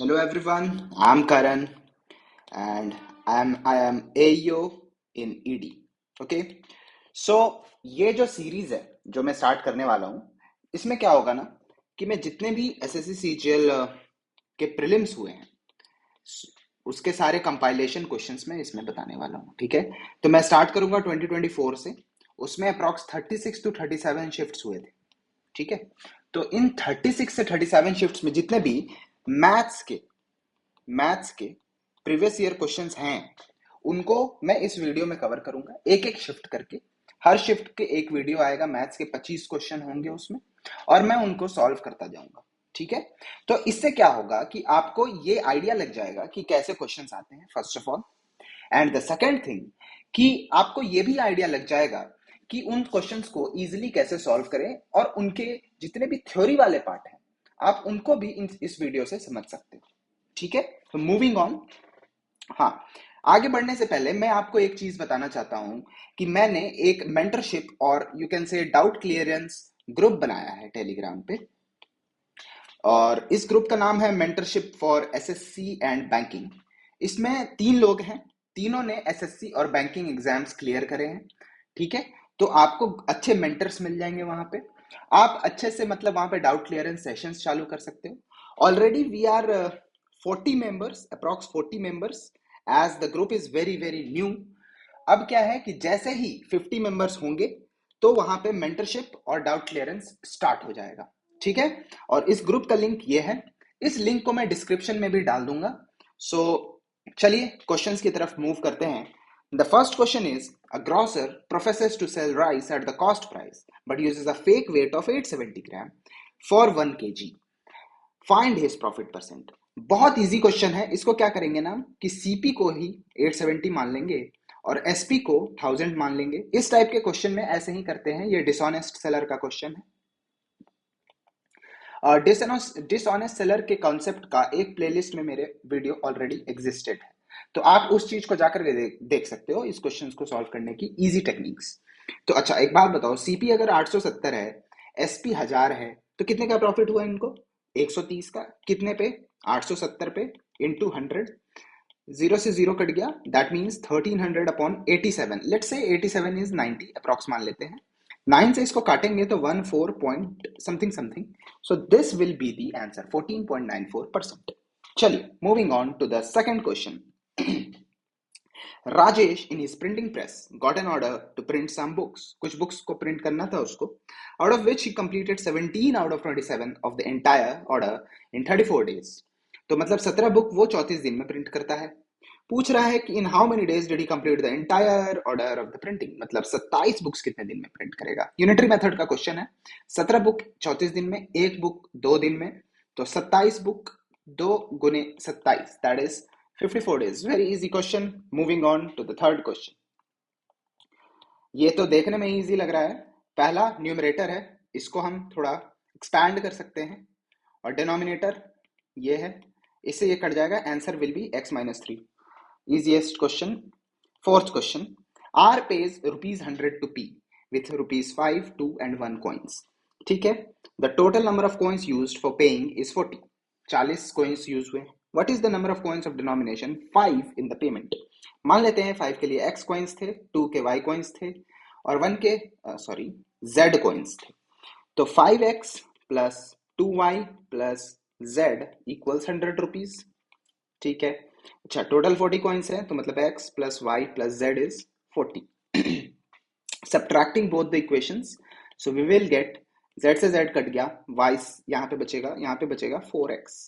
Hello everyone, I'm Karan and I am AEO in ED. Okay, so ये जो series है जो मैं स्टार्ट करने वाला हूँ इसमें क्या होगा ना कि मैं जितने भी एसएससी सीजीएल के प्रीलिम्स हुए हैं उसके सारे कंपाइलेशन क्वेश्चंस मैं इसमें बताने वाला हूँ। ठीक है, तो मैं स्टार्ट करूंगा 2024 से। उसमें अप्रॉक्स 36 टू 37 शिफ्ट्स हुए थे। ठीक है, तो इन 36 से 37 शिफ्ट्स में जितने भी मैथ्स के प्रीवियस ईयर क्वेश्चंस हैं उनको मैं इस वीडियो में कवर करूंगा एक एक शिफ्ट करके। हर शिफ्ट के एक वीडियो आएगा, मैथ्स के 25 क्वेश्चन होंगे उसमें और मैं उनको सॉल्व करता जाऊंगा। ठीक है, तो इससे क्या होगा कि आपको ये आइडिया लग जाएगा कि कैसे क्वेश्चंस आते हैं first of all, and the second thing कि आपको ये भी आइडिया लग जाएगा कि उन क्वेश्चंस को इजीली कैसे सॉल्व करें और उनके जितने भी थ्योरी वाले पार्ट हैं आप उनको भी इस वीडियो से समझ सकते हो। ठीक है, तो मूविंग ऑन। हाँ, आगे बढ़ने से पहले मैं आपको एक चीज बताना चाहता हूं कि मैंने एक मेंटरशिप और you can say doubt clearance group बनाया है टेलीग्राम पे, और इस ग्रुप का नाम है mentorship for SSC and banking. इसमें 3 लोग हैं, तीनों ने एसएससी और बैंकिंग एग्जाम्स क्लियर करे हैं। ठीक है, तो आपको अच्छे मेंटर्स मिल जाएंगे वहां पे। आप अच्छे से मतलब वहां पे डाउट क्लियरेंस सेशंस चालू कर सकते हो। Already we are 40 members, approx 40 members, as the group is very very new. अब क्या है कि जैसे ही 50 मेंबर्स होंगे तो वहां पे मेंटरशिप और डाउट क्लियरेंस स्टार्ट हो जाएगा। ठीक है, और इस ग्रुप का लिंक ये है, इस लिंक को मैं डिस्क्रिप्शन में भी डाल दूंगा। सो चलिए क्वेश्चंस की तरफ मूव करते हैं। The first question is a grocer professes to sell rice at the cost price but uses a fake weight of 870 gram for 1 kg, find his profit percent. बहुत इजी क्वेश्चन है। इसको क्या करेंगे ना कि सीपी को ही 870 मान लेंगे और एसपी को 1000 मान लेंगे। इस टाइप के क्वेश्चन में ऐसे ही करते हैं। ये डिसऑनेस्ट सेलर का क्वेश्चन है। डिसऑनेस्ट सेलर के कॉन्सेप्ट का एक प्लेलिस्ट में मेरे वीडियो ऑलरेडी एग्जिस्टेड है, तो आप उस चीज को जाकर के देख सकते हो इस क्वेश्चन को सॉल्व करने की इजी टेक्निक्स। तो अच्छा एक बात बताओ, सीपी अगर 870 है, एसपी 1000 है, तो कितने का प्रॉफिट हुआ इनको? 130 का। कितने पे? 870 पे इंटू 100। जीरो से जीरो कट गया, that means 1300 upon 87। Let's say 87 is 90 approx मान लेते हैं। 9 से इसको काटेंगे तो 14 point something something. So this will be the answer 14.94%। चलिए moving on to the second question. Rajesh in his printing press got an order to print some books. कुछ books को प्रिंट करना था उसको, out of which he completed 17 out of 27 of the entire order in 34 days. तो मतलब 17 book वो 34 दिन में प्रिंट करता है। पूछ रहा है कि in how many days did he complete the entire order of the printing, मतलब 27 बुक्स कितने दिन में प्रिंट करेगा। यूनिटरी मेथड का क्वेश्चन है। 17 बुक 34 दिन में, एक बुक 2 दिन में, तो 27 बुक 2 गुने 27 that is 54 days। Very easy question. Moving on to the third question. ये तो देखने में इजी लग रहा है। पहला न्यूमरेटर है, इसको हम थोड़ा एक्सपैंड कर सकते हैं, और डिनोमिनेटर ये है, इससे ये कट जाएगा, answer will be x-3। easiest question। Fourth question, R pays ₹100 to P with ₹5, 2 and 1 coins। ठीक है, the total number of coins used for paying is 40। 40 coins use हुए। What is the number of coins of denomination 5 in the payment? मान लेते हैं 5 के लिए x coins थे, 2 के y coins थे और 1 के z coins थे। तो 5x plus 2y plus z equals 100 rupees. ठीक है, अच्छा टोटल 40 कॉइन्स है तो मतलब x plus y plus z is 40। Subtracting both the equations, so we will get z से z कट गया, y यहाँ पे बचेगा 4x।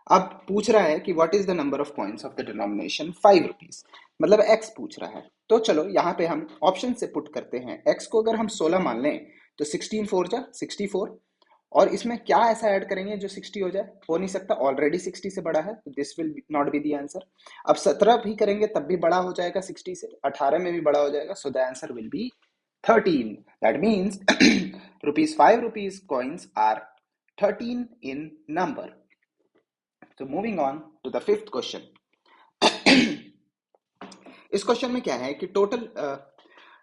अब पूछ रहा है कि what is the number of coins of the denomination 5 rupees, मतलब x पूछ रहा है। तो चलो यहाँ पे हम ऑप्शन से पुट करते हैं। x को अगर हम 16 मान लें तो 16 4 जा 64, और इसमें क्या ऐसा ऐड करेंगे जो 60 हो जाए? हो नहीं सकता, ऑलरेडी 60 से बड़ा है, तो this will not be the answer. अब 17 भी करेंगे तब भी बड़ा हो जाएगा 60 से, 18 में भी बड़ा हो जाएगा, so the answer will be 13। That means ₹5 coins are 13 in number। So moving on to the fifth question। इस क्वेश्चन में क्या है कि total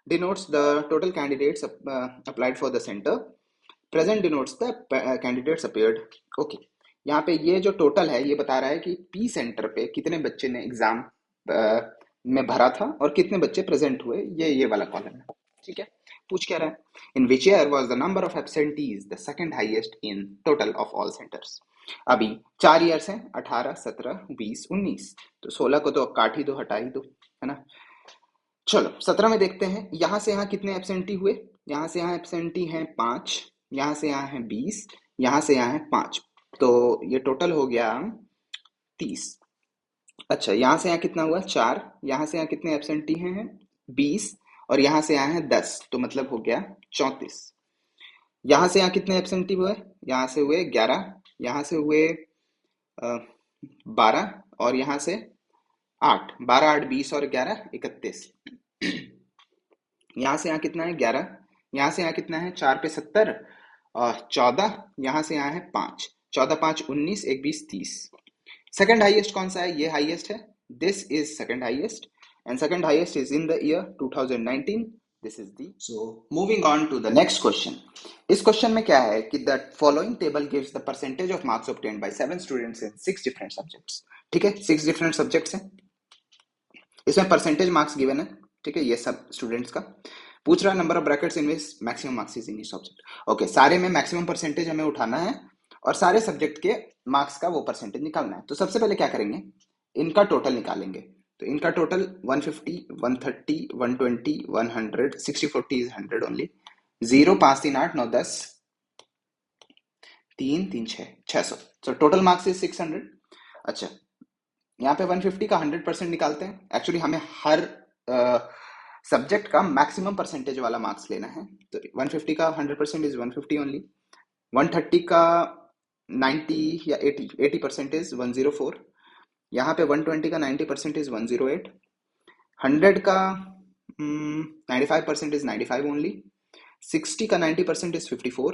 denotes the total candidates applied for the center, present denotes the candidates appeared। okay, यहाँ पे ये जो total है ये बता रहा है कि पी सेंटर पे कितने बच्चे ने एग्जाम में भरा था और कितने बच्चे प्रेजेंट हुए, ये वाला कॉलम है। ठीक है, पूछ क्या रहा है, in which year was the number of absentees the second highest in total of all centres. अभी 4 ईयर्स हैं, 18, 17, 20, 19, तो 16 को तो काट ही दो, हटा ही दो, है ना। चलो 17 में देखते हैं, यहां से यहाँ कितने एब्सेंटी हुए, यहाँ से यहाँ एब्सेंटी हैं 5, यहाँ से यहाँ है 20, यहाँ से यहाँ है 5, तो ये टोटल हो गया 30। अच्छा, यहाँ से यहाँ कितना हुआ 4, यहाँ से यहाँ कितने एब्सेंटी हैं 20, और यहाँ से यहाँ है 10, तो मतलब हो गया 34। यहाँ से यहाँ कितने एब्सेंटी हुए, यहाँ से हुए 11, यहाँ से हुए 12, और यहाँ से 8, 12 8 20 और 11 31। यहाँ से यहाँ कितना है 11, यहाँ से यहाँ कितना है 4 पे 70 और 14, यहाँ से यहाँ है 5, 14 5 19, 1 20 30। सेकंड हाईएस्ट कौन सा है, ये हाईएस्ट है, this is second highest, and second highest is in the year 2019, this is D. So moving on to the next question. इस क्वेश्चन में क्या है कि the following table gives the percentage of marks obtained by 7 students in 6 different subjects. ठीक है, 6 different subjects हैं, इसमें percentage marks given है। ठीक है, ये सब स्टूडेंट्स का पूछ रहा है, number of brackets in which maximum marks is in each subject. Okay, सारे में मैक्सिमम परसेंटेज हमें उठाना है और सारे सब्जेक्ट के मार्क्स का वो परसेंटेज निकालना है। तो सबसे पहले क्या करेंगे, इनका टोटल निकालेंगे। तो इनका total 150, 130, 120, 100, 60 40 is 100 only, 0 5 3 8 9 10 3 3 6 600, so total marks is 600। अच्छा, यहाँ पे 150 का 100% निकालते हैं। एक्चुअली हमें हर सब्जेक्ट का मैक्सिमम परसेंटेज वाला मार्क्स लेना है, तो 150 का 100% इज 150 ओनली, 130 का 90 या 80% इज 104, यहाँ पे 120 का 90% इज 108, 100 का 95% इज 95 ओनली, 60 का 90% इज 54,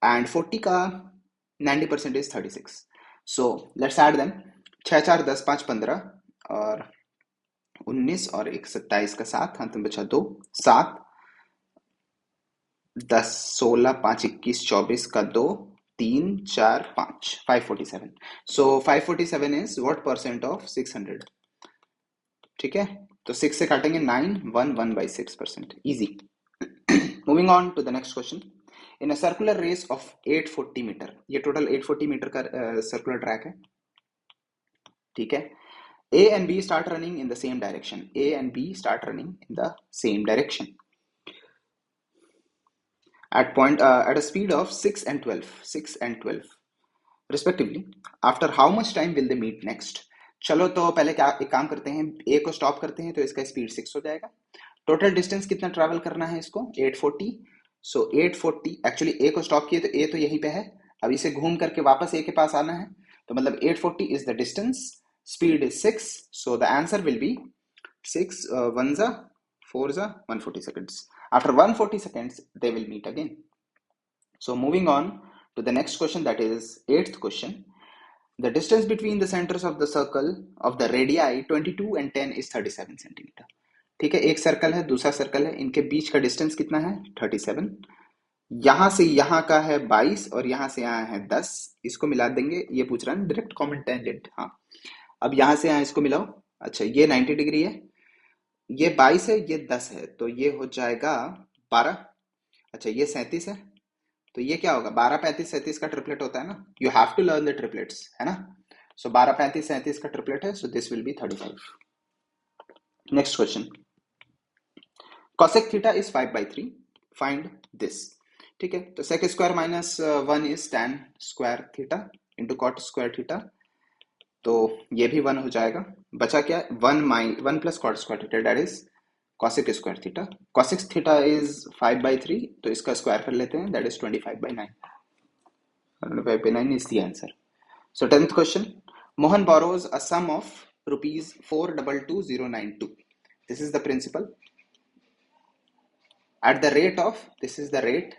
एंड 40 का 90% is 36। So let's add them, 6 4 10 5 15 और 19 और 1 27 का 7, हाथ में बचा 2, 7 10 16 5 21 24 का 2 3 4 5 547। सो 547 इज व्हाट परसेंट ऑफ 600। ठीक है, तो 6 से काटेंगे 9, 1 1 by 6%, easy. Moving on to the next question. In a circular race of 840 meter, ये टोटल 840 मीटर का सर्कुलर ट्रैक है। ठीक है, A and B start running in the same direction. A and B start running in the same direction at a speed of 6 and 12 respectively. After how much time will they meet next? चलो तो पहले क्या एक काम करते हैं, A को stop करते हैं तो इसका स्पीड 6 हो जाएगा। टोटल डिस्टेंस कितना ट्रैवल करना है इसको, 840। सो 840, एक्चुअली A को स्टॉप किए तो A तो यहीं पे है, अब इसे घूम करके वापस A के पास आना है, तो मतलब 840 is the distance, speed is 6, so the answer will be 6 1s 4s 140 seconds. After 140 seconds they will meet again. So moving on to the next question, that is 8th question. The distance between the centers of the circle of the radii 22 and 10 is 37 centimeter. ठीक है, एक circle है दूसरा circle है, इनके बीच का distance कितना है 37, यहां से यहां का है 22 और यहां से यहां है 10, इसको मिला देंगे, ये पूछ रहा है डायरेक्ट कॉमन टेंजेंट। हाँ, अब यहां से यहां इसको मिलाओ। अच्छा, ये 90 डिग्री है, ये 22 है, ये 10 है, तो ये हो जाएगा 12। अच्छा, ये 37 है, तो ये क्या होगा 12 35 37 का ट्रिपलेट होता है ना, you have to learn the triplets, है ना। सो 12 35 37 का ट्रिपलेट है, so this will be 35। Next question, cosec theta is 5/3, find this। ठीक है, तो sec square minus 1 is tan square theta into cot square theta, तो ये भी 1 हो जाएगा, बचा क्या 1 plus cot square theta, that is cosec square theta. cosec theta is 5/3, तो इसका स्क्वायर कर लेते हैं, that is 25/9। 25/9 is the answer. So 10th question, Mohan borrows a sum of rupees 422,092. This is the principal at the rate of, this is the rate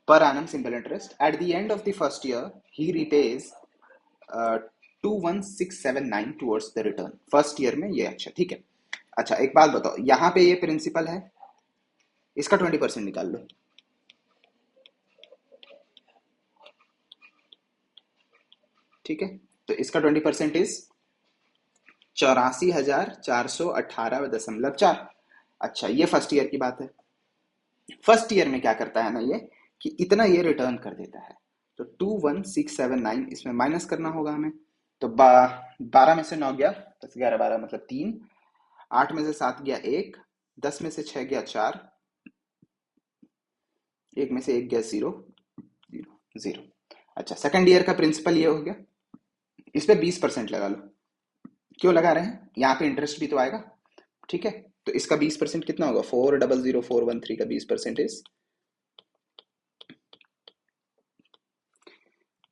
per annum simple interest. At the end of the first year he repays 21679 towards the return. First year में ये, अच्छा ठीक है। अच्छा, एक बात बताओ, यहाँ पे ये प्रिंसिपल है, इसका 20% निकाल लो। ठीक है, तो इसका 20% इज 84,418.4। अच्छा, ये फर्स्ट ईयर की बात है। फर्स्ट ईयर में क्या करता है ना ये, कि इतना ये रिटर्न कर देता है। तो 21679 इसमें माइनस करना होगा हमें। तो 12 में से 9 गया, 10 11 12 मतलब 3, 8 में से 7 गया 1, 10 में से 6 गया 4, 1 में से 1 गया 0 0 0। अच्छा, सेकंड ईयर का प्रिंसिपल ये हो गया, इस पे 20% लगा लो। क्यों लगा रहे हैं, यहाँ पे इंटरेस्ट भी तो आएगा, ठीक है। तो इसका 20% कितना होगा, 400413 का 20% इज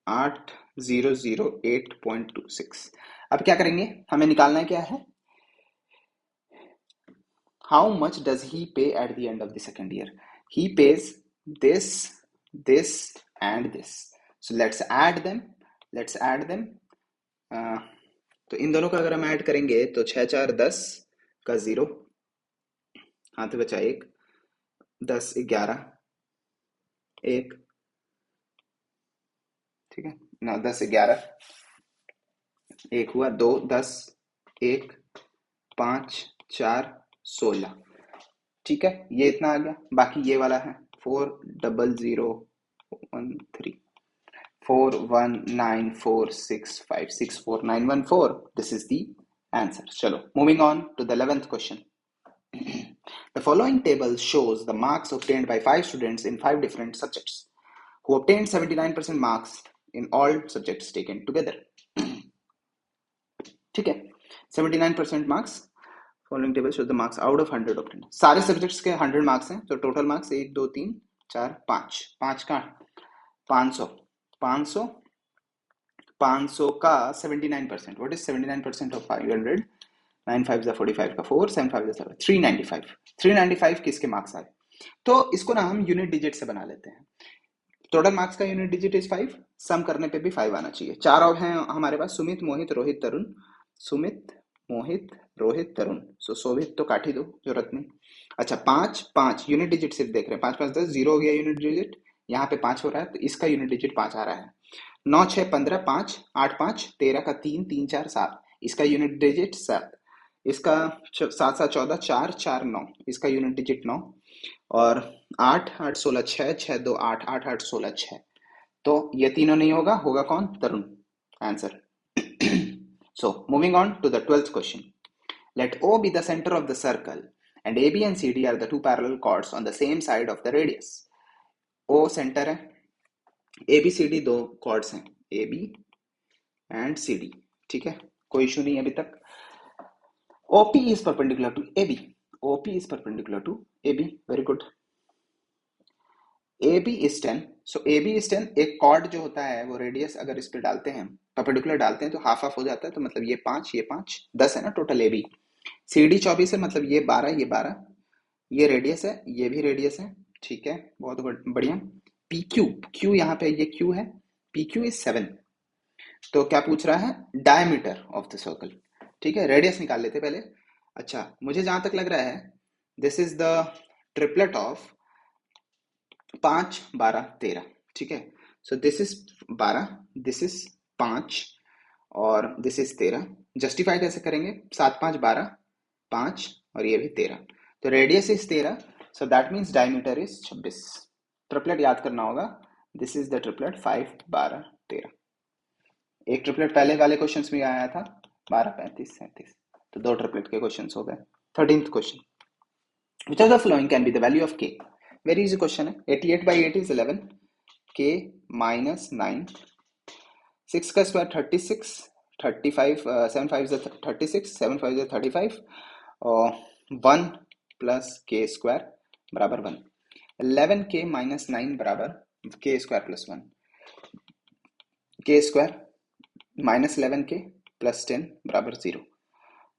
8008.26। अब क्या करेंगे, हमें निकालना है क्या है, हाउ मच डज ही पे at the end of the second year. He page this, this and this. So let's add them. तो इन दोनों का अगर हम ऐड करेंगे तो 6 4 10 का 0, हाथ में बचा 1, 10 11 1, ठीक है, 9 10 11 1 हुआ, 2 10 1 5 4 16, ठीक है, ये इतना आ गया। बाकी ये वाला है 400113 41946564914, दिस इज द आंसर। चलो, moving on to the 11th question. The following table shows the marks obtained by 5 students in 5 different subjects who obtained 79% marks in all subjects taken together. ठीक है, 79% marks. Following table shows the marks out of 100 obtained. सारे subjects के 100 marks हैं, तो total marks 1 2 3 4 5, 5 का 500, 500 500 का 79%, what is 79% of 500, 9 5 45 का 4, 7 5 395, 395 किसके मार्क्स आए। तो इसको ना हम यूनिट डिजिट से बना लेते हैं। टोटल मार्क्स का यूनिट डिजिट इज 5, सम करने पे भी 5 आना चाहिए। चार और हैं हमारे पास, सुमित मोहित रोहित तरुण, सुमित मोहित रोहित तरुण। सो शोभित तो काट ही दो, जरूरत नहीं। अच्छा, 5 5 यूनिट डिजिट सिर्फ देख रहे हैं, 5 5 10, 0 हो गया यूनिट डिजिट, यहाँ पे 5 हो रहा है, तो इसका यूनिट डिजिट 5 आ रहा है। 9 6 15 5, 8 5 13 का 3 3 4 7, इसका यूनिट डिजिट 7। इसका 7 7 14 4 4 9, इसका यूनिट डिजिट 9। और 8 8 16 6 6 2 8 8 8 16 6, तो ये तीनों नहीं होगा, होगा कौन, तरुण, answer. So moving on to the 12th question. Let O be the center of the circle and AB and CD are the two parallel chords on the same side of the radius. O center है, AB CD दो chords हैं, AB and CD, ठीक है, कोई issue नहीं है अभी तक। OP is perpendicular to AB, OP is perpendicular to AB, very good. AB is 10, so AB is 10। एक कॉर्ड जो होता है वो रेडियस अगर इस पे डालते हैं, परपेंडिकुलर डालते हैं, तो हाफ हाफ हो जाता है, तो मतलब ये 5 ये 5 10 है ना टोटल AB। CD 24 है, मतलब ये 12 ये 12, ये रेडियस है, ये भी रेडियस है, ठीक है, बहुत बढ़िया। PQ, Q यहाँ पे ये Q है, PQ is 7। तो क्या पूछ रहा है, डायमीटर ऑफ द सर्कल, ठीक है, रेडियस निकाल लेते पहले। अच्छा, मुझे जहां तक लग रहा है this is the triplet of 5 12 13, ठीक है। So this is 12, this is 5 और दिस इज 13। जस्टिफाई कैसे करेंगे, 7 5 12 5 और ये भी 13, तो radius is 13, so that means diameter is 26। Triplet याद करना होगा, दिस इज द ट्रिपलेट 5 12 13। एक ट्रिपलेट पहले वाले क्वेश्चन में आया था 12 35 37, तो दो ट्रिपलेट के क्वेश्चन हो गए। 13th question, which of the following can be the value of k? Very easy question है, 88 by 8 is 11, k minus 9, 6 का स्क्वायर 36, 35 7 5 is 36, 7 5 is 35 और 1 प्लस के स्क्वायर बराबर 1। 11k माइनस 9 बराबर के स्क्वायर प्लस 1, के स्क्वायर माइनस 11k प्लस 10 बराबर 0।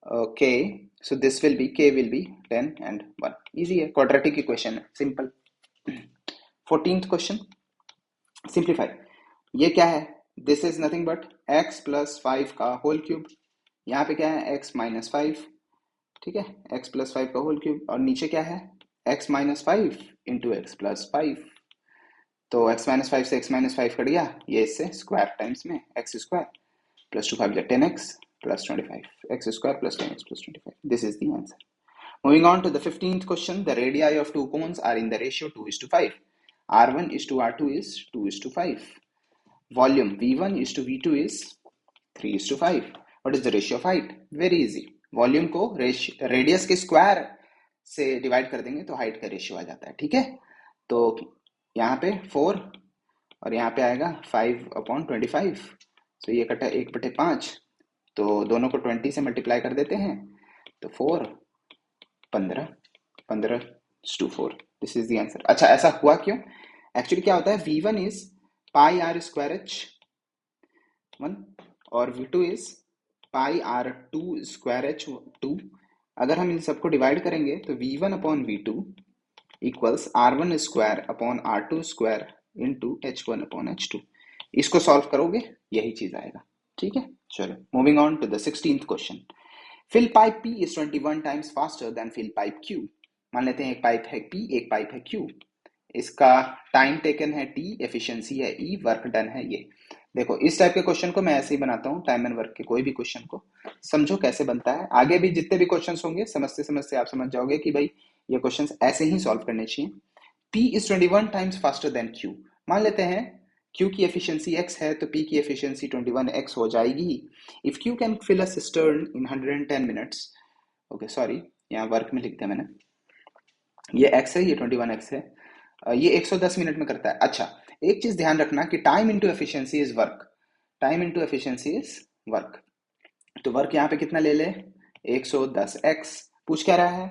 Okay, so this will be, k will be 10 and 1. Easy है, quadratic equation है, simple। 14th question, simplify। ये क्या है, this is nothing but x plus 5 का होल क्यूब, यहाँ पे क्या है x minus 5, ठीक है, x plus 5 का होल क्यूब, और नीचे क्या है x minus 5 into x plus 5, तो x माइनस फाइव से x माइनस फाइव कट गया, ये इससे स्क्वायर टाइम्स में x square plus two five या 10x plus 25 x square plus 10x plus 25. This is the answer. Moving on to the 15th question, the radii of two cones are in the ratio 2 is to 5. R1 is to R2 is 2 is to 5. Volume V1 is to V2 is 3 is to 5. What is the ratio of height? Very easy. Volume को radius के square से divide कर देंगे तो height का ratio आ जाता है, ठीक है। तो यहाँ पे 4 और यहाँ पे आएगा 5/25, तो ये कटा 1/5, तो दोनों को 20 से मल्टीप्लाई कर देते हैं, तो 4 15 15:4. This is the answer. अच्छा, ऐसा हुआ क्यों? एक्चुअली क्या होता है, V1 is pi r square h 1 और V2 is pi r 2 square h 2। अगर हम इन सबको डिवाइड करेंगे तो V1/V2 equals R1 square upon R2 square into H1/H2। इसको सॉल्व करोगे यही चीज आएगा, ठीक है। चलो, moving on to the 16th question. Fill pipe P is 21 times faster than fill pipe Q. मान लेते हैं एक पाइप है P, एक पाइप है Q। इसका टाइम टेकन है T, एफिशिएंसी है E, वर्क डन है ये। देखो, इस टाइप के क्वेश्चन को मैं ऐसे ही बनाता हूँ, टाइम एंड वर्क के कोई भी क्वेश्चन को समझो कैसे बनता है। आगे भी जितने भी क्वेश्चन होंगे समझते समझते आप समझ जाओगे कि भाई ये क्वेश्चन ऐसे ही सॉल्व करने चाहिए। P is 21 times faster than Q। मान लेते हैं Q की एफिशिएंसी x है तो P की एफिशिएंसी 21x हो जाएगी। If Q can fill a cistern in 110 minutes, okay sorry यहाँ वर्क में लिख दिया मैंने, ये x है, ये 21x है, ये 110 मिनट में करता है। अच्छा, एक चीज ध्यान रखना कि time into efficiency is work, time into efficiency is work. तो वर्क यहाँ पे कितना ले ले, 110x। पूछ क्या रहा है,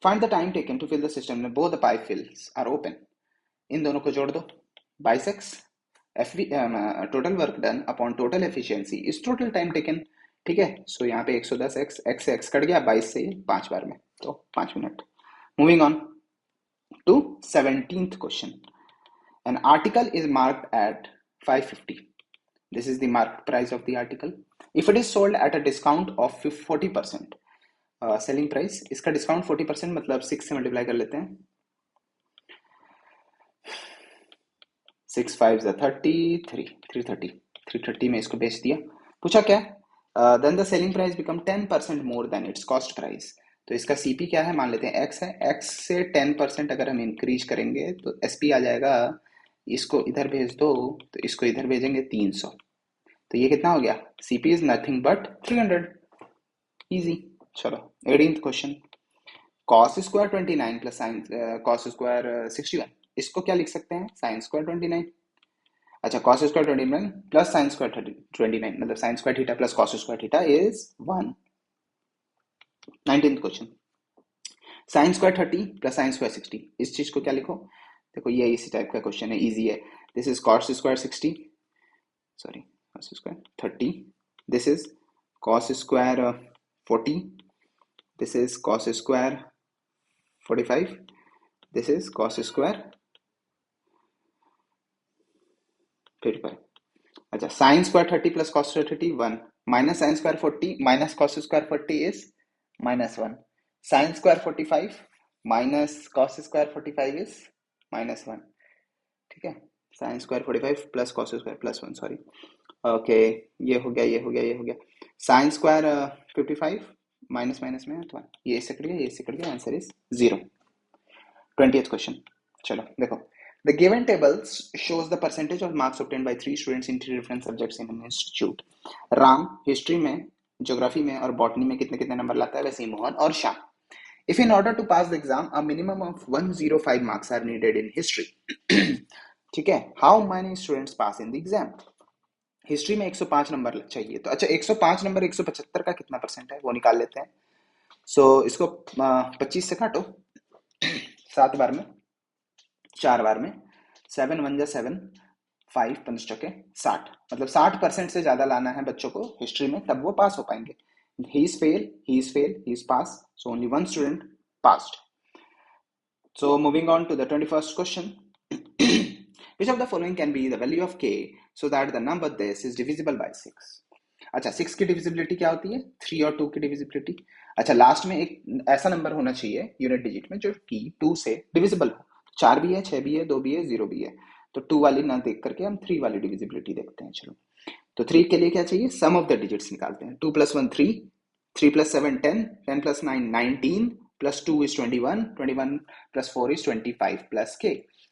find the time taken to fill the system में both the pipe fills are open. इन दोनों को जोड़ दो, बाइसेक्स total work done upon total efficiency is total time taken, ठीक है। सो यहाँ पे 110x, x से x कट गया, 22 से 5 बार में, तो 5 minute. Moving on to 17th question. An article is marked at 550. This is the marked price of the article. If it is sold at a discount of 40%, selling price, इसका discount 40% मतलब 6 से multiply कर लेते हैं, 6 5 30, 330 में इसको बेच दिया। पूछा क्या, then the selling price become 10% more than its cost price. तो इसका सीपी क्या है, मान लेते हैं x है, x से 10% अगर हम इंक्रीज करेंगे तो एसपी आ जाएगा, इसको इधर भेज दो तो इसको इधर भेजेंगे 300, तो ये कितना हो गया, CP is nothing but 300। Easy. चलो 18th question. cos square 29 plus sign cos square 61, इसको क्या लिख सकते हैं, साइन स्क्वायर 29। अच्छा, cos square 29 plus sine square 29 मतलब sine square theta plus cos square theta is 1। 19th question. Sine square 30 plus sine square 60, इस चीज को क्या लिखो, देखो ये इसी टाइप का क्वेश्चन है, इजी है। This is cos square 60, sorry cos square 30, this is cos square 40, this is cos square 45, this is cos square 55। अच्छा, sine square 30 plus cos square 30 1, minus sine square 40 minus cos square 40 is -1, sine square 45 minus cos square 45 is -1, ठीक है। Sine square 45 plus cos square +1, sorry, okay, ये हो गया, ये हो गया, ये हो गया। साइन स्क्वायर 55 माइनस माइनस में तो 1, ये इससे कट गया, ये इससे कट गया, आंसर इज 0। 20th question. चलो देखो, the given table shows the percentage of marks obtained by 3 students in 3 different subjects in an institute. Ram history में, ज्योग्राफी में और बॉटनी में कितने कितने नंबर लाता है, वैसे ही मोहन और Shyam. If in order to pass the exam, a minimum of 105 marks are needed in history. ठीक है, how many students pass in the exam? History में 105 नंबर चाहिए, तो अच्छा 105 नंबर 175 का कितना परसेंट है वो निकाल लेते हैं। सो इसको 25 से काटो, 7 बार में, 4 बार में, 7 1 जा 7, 5 5 चके 60, मतलब 60% से ज्यादा लाना है बच्चों को हिस्ट्री में, तब वो पास हो पाएंगे। He is fail, he is fail, he is pass, so only one student passed. So moving on to the 21st question. Which of the following can be the value of k so that the number this is divisible by 6? अच्छा, 6 की divisibility क्या होती है, 3 और 2 की divisibility. अच्छा, last में एक ऐसा नंबर होना चाहिए यूनिट डिजिट में जो कि 2 से डिविजिबल हो, 4 भी है, 6 भी है, 2 भी है, 0 भी है। तो 2 वाली ना देख करके हम 3 वाली डिविजिबिलिटी देखते हैं। चलो, तो 3 के लिए क्या चाहिए, सम ऑफ द डिजिट्स निकालते हैं। 2 + 1 3, 3 + 7 10, 10 + 9 19, +2 is 21, 21 + 4 is 25 plus k।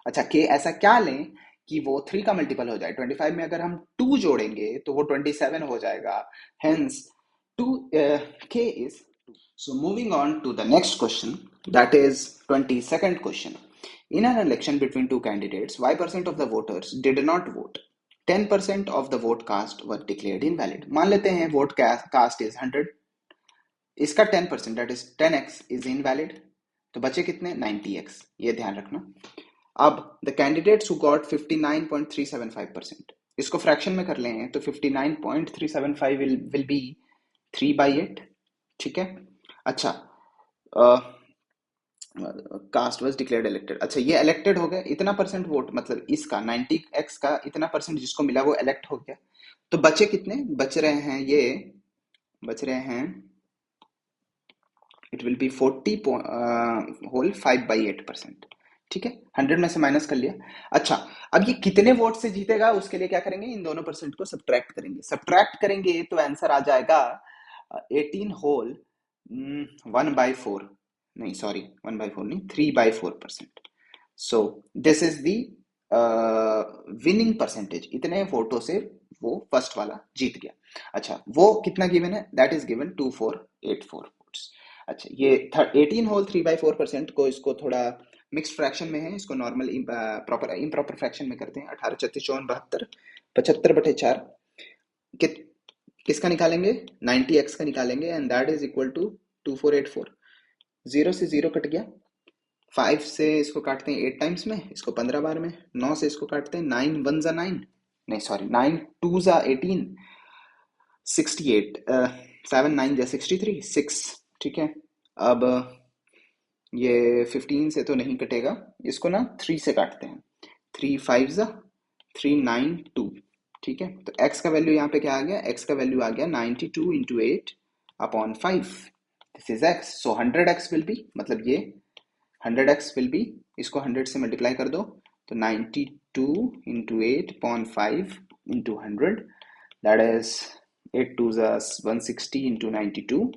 अच्छा, k ऐसा क्या लें कि वो 3 का मल्टीपल हो जाए। 25 में अगर हम 2 जोड़ेंगे तो वो 27 हो जाएगा। Hence 2 k is 2। So moving on to the next question, that is 22nd question. In an election between two candidates, y% of the voters did not vote. 10% of the vote cast were declared invalid. मान लेते हैं vote cast is 100, इसका 10% that is 10x is invalid, तो बचे कितने 90x, ये ध्यान रखना। अब the candidates who got 59.375%, इसको फ्रैक्शन में कर लें तो 59.375 will be 3/8। ठीक है। अच्छा, कास्ट वाज डिक्लेयर्ड इलेक्टेड। अच्छा, ये इलेक्टेड हो गया, इतना परसेंट वोट मतलब इसका 90x का इतना परसेंट जिसको मिला वो इलेक्ट हो गया। तो बचे कितने, बच रहे हैं ये, बच रहे हैं, इट विल बी 40 होल 5/8%। ठीक है, 100 में से माइनस कर लिया। अच्छा, अब ये कितने वोट से जीतेगा उसके लिए क्या करेंगे, इन दोनों परसेंट को सब्ट्रैक्ट करेंगे। सब्ट्रैक्ट करेंगे तो आंसर आ जाएगा 18 होल 1/4, नहीं सॉरी 1/4 नहीं, 3/4%। So this is the winning percentage, इतने वोटों से वो फर्स्ट वाला जीत गया। अच्छा, वो कितना गिवन है, दैट इज गिवन 2484 वोट्स। अच्छा, ये 18 होल 3/4% को, इसको थोड़ा मिक्स्ड फ्रैक्शन में है, इसको नॉर्मल प्रॉपर इम्प्रॉपर फ्रैक्शन में करते हैं। 18 36 54 75/4 किसका निकालेंगे, 90x का निकालेंगे, and that is equal to 2484। 0 से 0 कट गया, 5 से इसको काटते हैं 8 टाइम्स में, इसको 15 बार में, 9 से इसको काटते हैं 9 1 जा 9, नहीं सॉरी 9 2 जा 18, 68, 7 9 जा 63 6। ठीक है, अब ये 15 से तो नहीं कटेगा, इसको ना 3 से काटते हैं, 3 5 जा 3 9 2। ठीक है, तो x का वैल्यू यहाँ पे क्या आ गया, x का वैल्यू आ गया 92 × 8 upon 5, this is x। So 100x will be, मतलब ये 100x विल बी, इसको 100 से मल्टीप्लाई कर दो तो 92 × 8 अपॉन 5 × 100, दैट इज 8 2 160 × 92,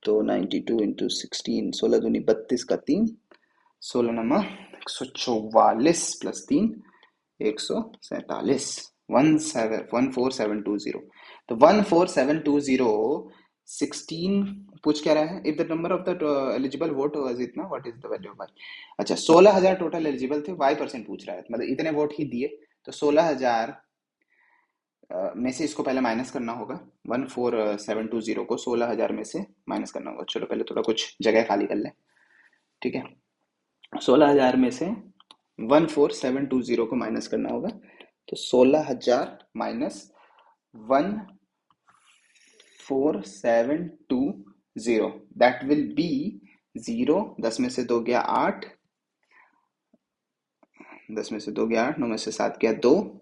तो 92 × 16, 16 दूनी 32 का 3, 16 नमा 144 प्लस 3 147, 14720। तो 14720 16 पूछ क्या रहा है, if the number of the eligible vote was इतना, what is the value of Y. अच्छा, 16000 टोटल एलिजिबल थे, y% पूछ रहा है, मतलब इतने वोट ही दिए, तो 16000 में से इसको पहले माइनस करना होगा। 14720 को 16000 में से माइनस करना होगा। चलो पहले थोड़ा कुछ जगह खाली कर लें। ठीक है, 16000 में से 14720 को माइनस करना होगा, तो 16000 माइनस 14720, दैट विल बी 0, 10 में से 2 गया 8, 10 में से 2 गया 8, 9 में से 7 गया 2,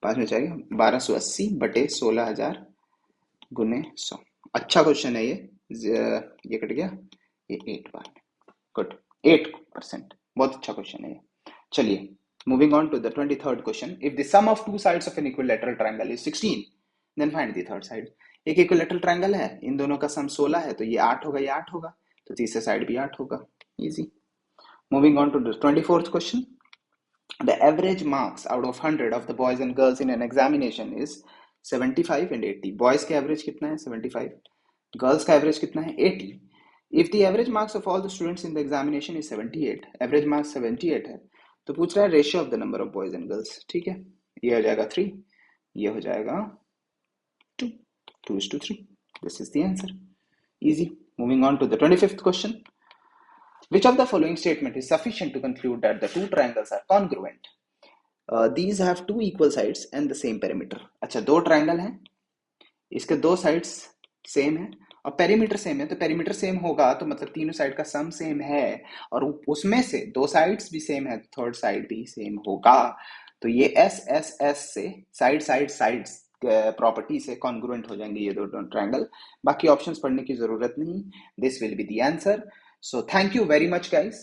5 में जाएगा 1280 बटे 16000 गुने 100। अच्छा क्वेश्चन है ये कट गया, ये 8 बार, गुड, 8%, बहुत अच्छा क्वेश्चन है ये। चलिए, moving on to the 23rd question, if the sum of two sides of an equilateral triangle is 16, then find the third side. एक इक्विलैटरल ट्रायंगल है, इन दोनों का सम 16 है, तो ये 8 होगा, ये 8 होगा, तो तीसरे साइड भी 8 होगा, easy. Moving on to the 24th question, the average marks out of 100 of the boys and girls in an examination is 75 and 80। boys का एवरेज कितना है 75, गर्ल्स का एवरेज कितना है 80। if the average marks of all the students in the examination is 78, average marks 78 है, तो पूछ रहा है ratio of the number of boys and girls. ठीक है, ये हो जाएगा 3, ये हो जाएगा 2, 2:3, this is the answer, easy. Moving on to the 25th question, which of the following statement is sufficient to conclude that the two triangles are congruent? These have two equal sides and the same perimeter। अच्छा, दो triangle हैं, इसके दो sides same है और perimeter same है, तो perimeter same होगा तो मतलब तीनों साइड का सम सेम है, और उसमें से दो साइड्स भी सेम है, थर्ड साइड भी सेम होगा, तो ये एस एस एस से साइड्स प्रॉपर्टी से कॉन्ग्रुएंट हो जाएंगे ये दो ट्रायंगल। बाकी ऑप्शंस पढ़ने की जरूरत नहीं, this will be the answer. So thank you very much guys.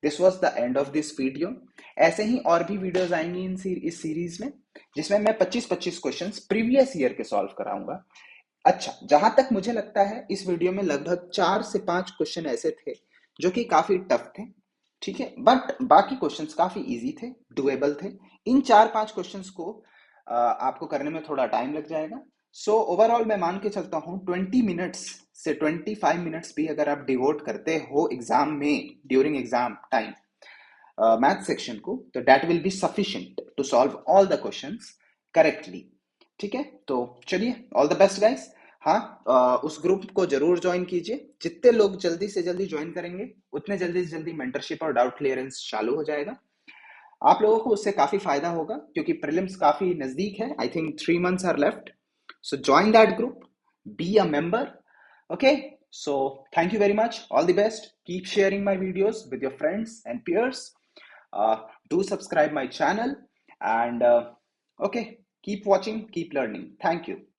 This was the end of this video. ऐसे ही और भी वीडियोज आएंगी इस सीरीज में, जिसमें मैं 25-25 क्वेश्चंस प्रीवियस ईयर के सॉल्व कराऊंगा। अच्छा, जहां तक मुझे लगता है इस वीडियो में लगभग 4 से 5 क्वेश्चन ऐसे थे जो कि काफी टफ थे, ठीक है, बट बाकी क्वेश्चंस काफी इजी थे, डुएबल थे। इन 4-5 क्वेश्चंस को आपको करने में थोड़ा टाइम लग जाएगा। सो ओवरऑल मैं मान के चलता हूँ 20 मिनट्स से 25 मिनट्स भी अगर आप डिवोट करते हो एग्जाम में, during exam time, math section को, तो that will be sufficient to solve all the questions correctly. ठीक है, तो चलिए, ऑल द बेस्ट गाइस। हाँ, उस ग्रुप को जरूर ज्वाइन कीजिए। जितने लोग जल्दी से जल्दी ज्वाइन करेंगे उतने जल्दी से जल्दी मेंटरशिप और डाउट क्लियरेंस चालू हो जाएगा। आप लोगों को उससे काफी फायदा होगा क्योंकि प्रीलिम्स काफी नजदीक है। I think 3 months are left. So join that group, be a member. Okay, so thank you very much. All the best. Keep sharing my videos with your friends and peers. Do subscribe my channel and okay, keep watching, keep learning. Thank you.